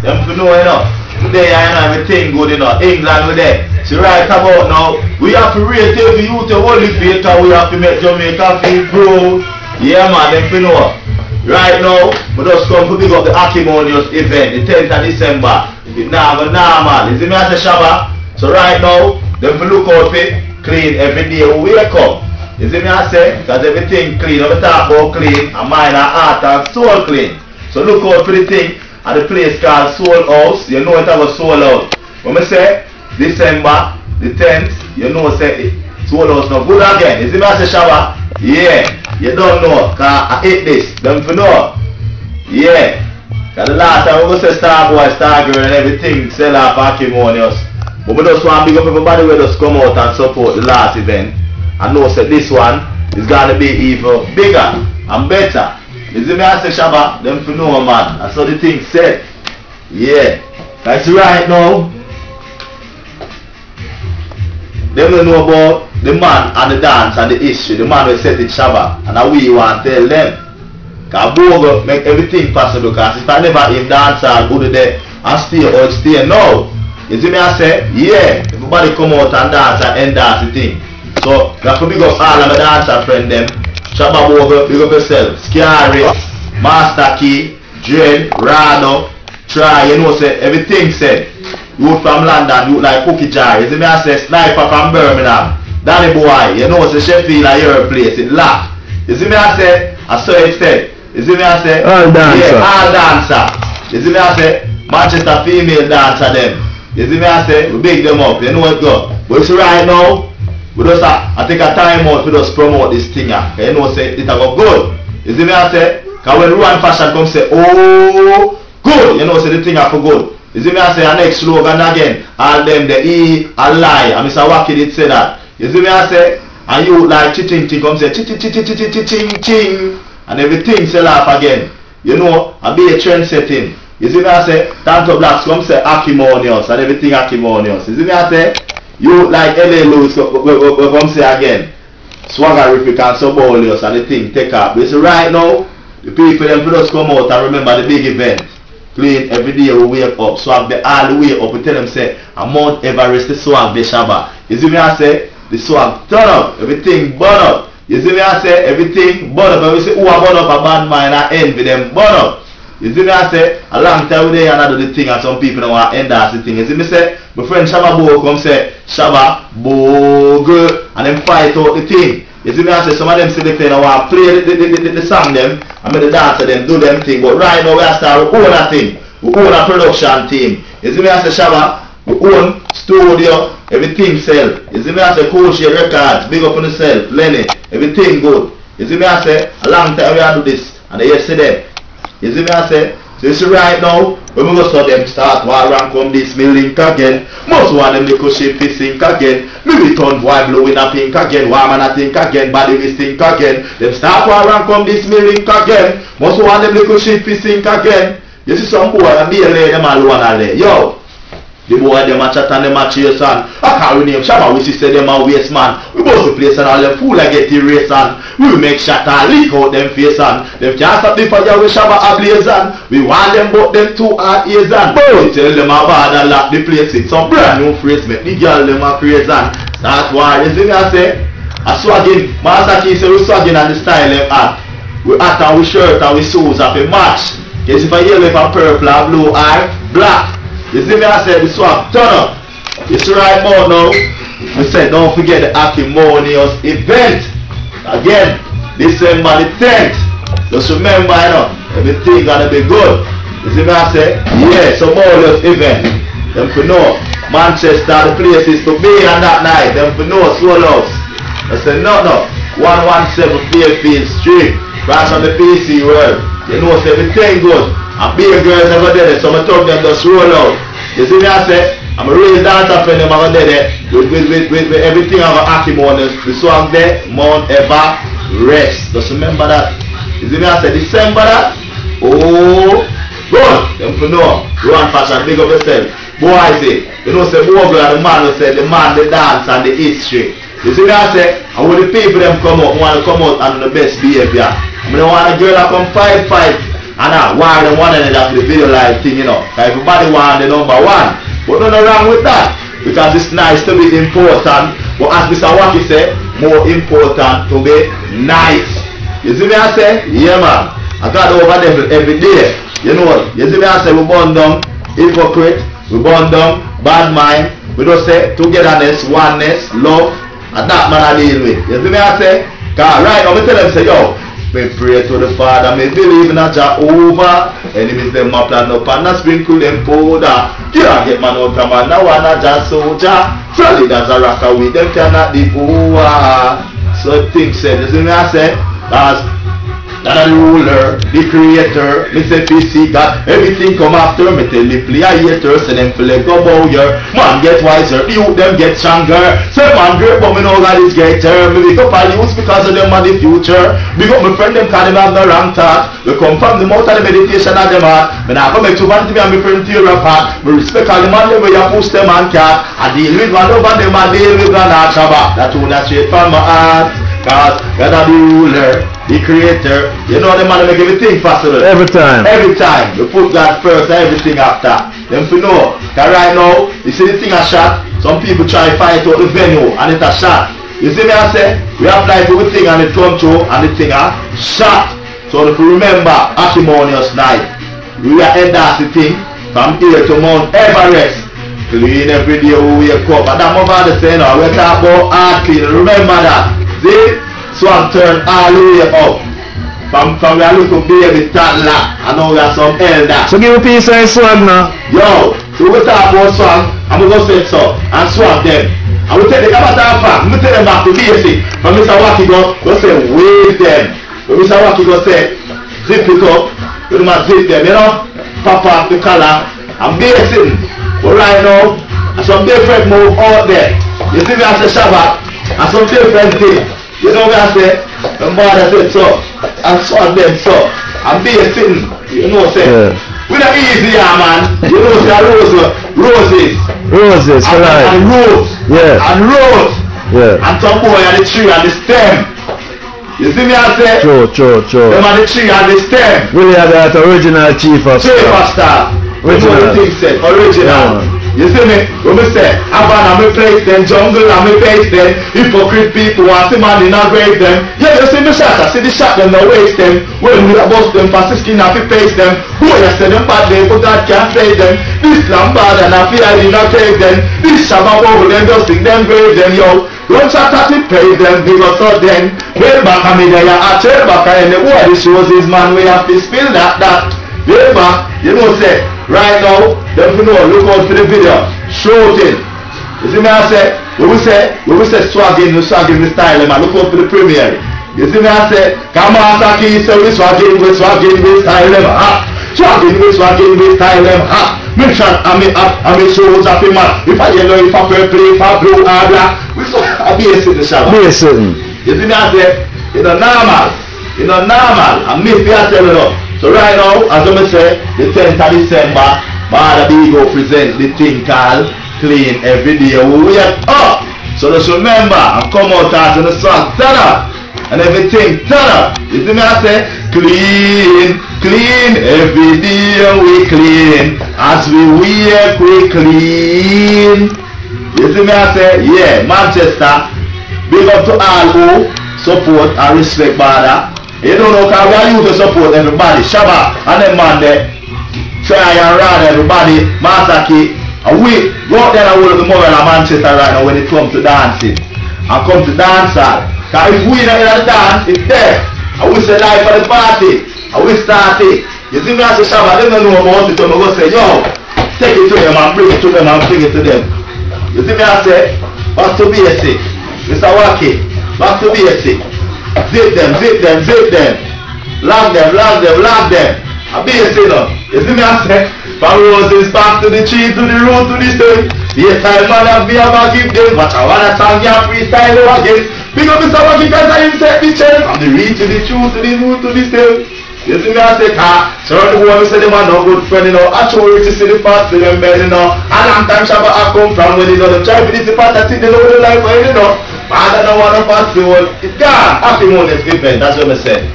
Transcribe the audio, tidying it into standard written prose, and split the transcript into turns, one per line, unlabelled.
Them for know, you know. Today I know everything good, you know. England with there. So right about now, we have to rate every youth to hold it, because we have to make Jamaica feel grow. Yeah man, them for know. Right now, we just come to pick up the Acrimonious event, the 10th of December. It's now normal. You see me as a Shabba? So right now, them for look out for it, clean every day we wake up. You see me I say? Because everything clean, we talk about clean, and mind and heart and soul clean. So look out for the thing at the place called Soul House. You know it have a soul out. When I say December the 10th, you know say Soul House no good again. You see me I say Shabba? Yeah. You don't know, because I hate this. Them for know. Yeah. Because the last time we go say Star Boy, Star Girl and everything sell off Acrimonious. But we just want to big up everybody who just come out and support the last event. I know that this one is going to be even bigger and better. You see me I say Shabba? Them for know man. That's what the thing said. Yeah. That's right now. Them don't know about the man and the dance and the history. The man will set it Shabba. And we want to tell them. Because Bogo make everything possible. Because if I never him dance and go to there and stay or stay now. You see me I say? Yeah. Everybody come out and dance and end dance the thing. So you have to big up all of my dancer friend them. Shabba Bogo, big up yourself. Scary, Master Key, Dread, Rado, Try, you know say everything said. You from London, you like Cookie Jar. You see me I say Sniper from Birmingham. Danny Boy, you know say Sheffield are your place, it laugh. You see me I say, I saw it said. You see me I say,
all dancer.
Yeah, all dancer. You see me I say, Manchester female dancer them. You see me I say, we big them up, you know what go. But you see right now, we just I take a time out to just promote this thing. You know say it go good. You see me I say, because when Ruan Fashion come say, oh good, you know say the thing for good. You see me I say our next slogan again, all them the E a lie, and Mr. Wacky did say that. You see me I say, and you like ching come say ching and everything sell off again. You know, and be a trend setting. You see me I say, Tanto Blacks come say Acrimonious and everything Acrimonious. You see me I say, you like LA Lewis come say again, Swaggerific and Subolious and the thing take up. You see right now, the people them just come out and remember the big event. Clean every day we wake up, swag the all the way up. We tell them say, a Mount Everest the swag the Shabba. You see me I say, the swag turn up, everything burn up. You see me I say, everything burn up. And we say, who are burn up a bad mind and envy them burn up. You see me I say, a long time we there and I do the thing and some people don't want to end that the thing. You see me say, my friend Shabba Bo come say, Shabba Bogle, and them fight out the thing. You see me I say, some of them say they want to play the song them, and make the dancer them do them thing. But right now we have to start we own a thing. We own a production team. You see me I say, Shabba, we own studio, everything sell. You see me I say, Coach your records, big up on yourself, Lenny, everything good. You see me I say, a long time we have to do this, and they yesterday. You see me I say, so you see right now, when we go saw them start war and come this me link again. Most want them little ship fi sink again. Louis Vuitton boy blowing a pink again. Woman a think again, body we stink again. Them start war and come this me link again. Most want them little ship fi sink again. You see some boy and be a lay them alone a lay. Yo, the boy them a chat and them a chase and I can't rename Shabba we say them a waste man. We both the place and all them fool I get the race and we make shot and leak out them face and them can't stop the fire with Shabba a blaze and we want them but them two hard ears and we tell them about and lock the place with some brand new phrase make the girl them a crazy and that's why you see me I say I swagging Master Key say we swagging and the style them at we hat and we shirt and we shoes have a match. Yes if I yellow if I purple and blue or black. You see me I said the swag turn up. You see right about now, I said don't forget the Acrimonious event. Again, December the 10th. Just remember you know, everything gonna be good. You see me I say, yeah, some more of event. Them for know Manchester the places to be on that night. Them for know Soul House. I said no 117 Fairfield Street, right on the PC world. You know say everything good. And big girls never did it, so I told them just roll out. You see me I say, I'm a real dancer friend them over there with everything of Acrimonious. The song there, Mount Everest. Just remember that. You see me I say, December that? Oh, good. Them for know. Ruan Fashion, big up yourself. Boy say, you know say Bogle and the man who said the man, the dance and the history. You see me I say, and when the people them come out, want to come out and the best behavior. I don't want a girl that come fight. and why them one another for the video live thing, you know. Everybody want the number one. But nothing wrong with that. Because it's nice to be important. But as Mr. Wacky said, more important to be nice. You see me I say? Yeah man. I got over them every day. You know what? You see me I say we burn down hypocrite, we burn down bad mind. We just say togetherness, oneness, love, and that man I deal with. You see me I say? Cause right now, I tell them, say, yo, me pray to the Father, me believe in a Jehovah. Enemies them up and up and a sprinkle them powder. Can't get man out of man, now one a just soldier. Solid as a rock away, them cannot devour. So things said, you see me I say? Cause that the ruler, the creator, me say PC God, everything come after me tell the player haters, and them feel like go bow here. Man get wiser, the youth them get stronger. Say man great but me know God is greater. Me big up all youths because of them are the future. Big up my friend them cause them have no wrong thought. We come from the mouth of the meditation of them heart. Me not come back to vanity and me friend tear apart. Me respect all the man them where you push them and cat. I deal with one over them, I deal with one at Shabbat. That one that straight from my heart. Cause God are the ruler, the creator. You know the man make everything possible.
Every time.
Every time. You put God first and everything after. Then we know. Cause right now, you see the thing a shot. Some people try to fight out the venue and it's a shot. You see me I say? We apply to the thing and it come through and the thing a shot. So if you remember Acrimonious night, we are end the thing from here to Mount Everest. Clean every day we wake up. And that mother they say now, we talk about hard clean. Remember that. See? So I turn all the way up. From we are little baby toddler, and now we are some elder.
So give a piece of swag now.
Yo, so we talk about swag, and we go say so, and swag them. And we take the avatar back, we take them back to basic. When Mr. Wacky go say wave them. When Mr. Wacky go say zip it up, we do not zip them, you know? Pop off the collar, and basing. But right now, some different move out there. You see me as a Shabbat, and some different thing. You know what I say? The mother said so, and swag them so, and basing, you know say. Yeah. We not easy here man. You know say roses.
Roses,
and rose.
Yeah.
And rose.
Yeah.
And some boy and the tree and the stem. You see me I say?
True.
Them and the tree and the stem.
Really have that original chief of
staff. Original. You know the thing said, original. Yeah. You see me? When we say, Havana, me place them, jungle, and me face them, hypocrite people, want to man in a grave them. Yeah, you see me shot, I see the shot them, no waste them. When we bust them, for 16, I face them. Boy, I say them bad day, but God can't save them. This lambad and I feel I did not take them. This shabba over them, just think them grave them, yo. Don't chat at it, pay them, because of them. Way back, I mean, I tell back, and the boy, this shows his man, we have to spill that. Way back, you know, say, right now, them you know, look out for the video. Shooting. You see me I say, when we say swagging the style, man, look out for the premiere. You see me I say, come on, Saki, so we swagging with style, ha. Swagging with style, ha. Me shot, I me shows up in man. If I yellow, if I purple, if I blue, or black, we so I be a sitting shot.
Be a sitting.
You see me I say, it's normal. And me if I tell you. So right now, as I say, the 10th of December, Father Bigo present the thing called Clean Every Day we wake up. So just remember, and come out as in the song, turn up, and everything, turn up. You see me I say, clean, every day we clean. As we wake, we clean. You see me I say, yeah, Manchester, big up to all who support and respect Father. You don't know because we are used to support everybody. Shabba and them man there. Try and run everybody. Masaki. And we go out there and hold the moral of Manchester right now when it comes to dancing. And come to dance hall. Because if we not in the dance, it's there. And we say live for the party. And we start it. You see me as a Shabba, they don't know about it. So I go say, yo, take it to them and bring it to them and bring it to them. You see me I say, back to basic. Mr. Wacky, back to basic. Zip them. Lock them. I be a sinner. You see me I say? From roses back to the tree, to the root, to the stone. Yes, I man have me ever give them. But I wanna song ya freestyle again. Because Mr. Wacky guys I him take the chain. From the reed to the truth, to the root, to the stone. You see me I say, so the one who say them are no good friend, you know. I show you to see the past to them bed, you know. A long time Shabba I come from when you know them try to this part that they know the life, you know. Father don't want to pass the world. It's gone. Happy Moonious event. That's what I said.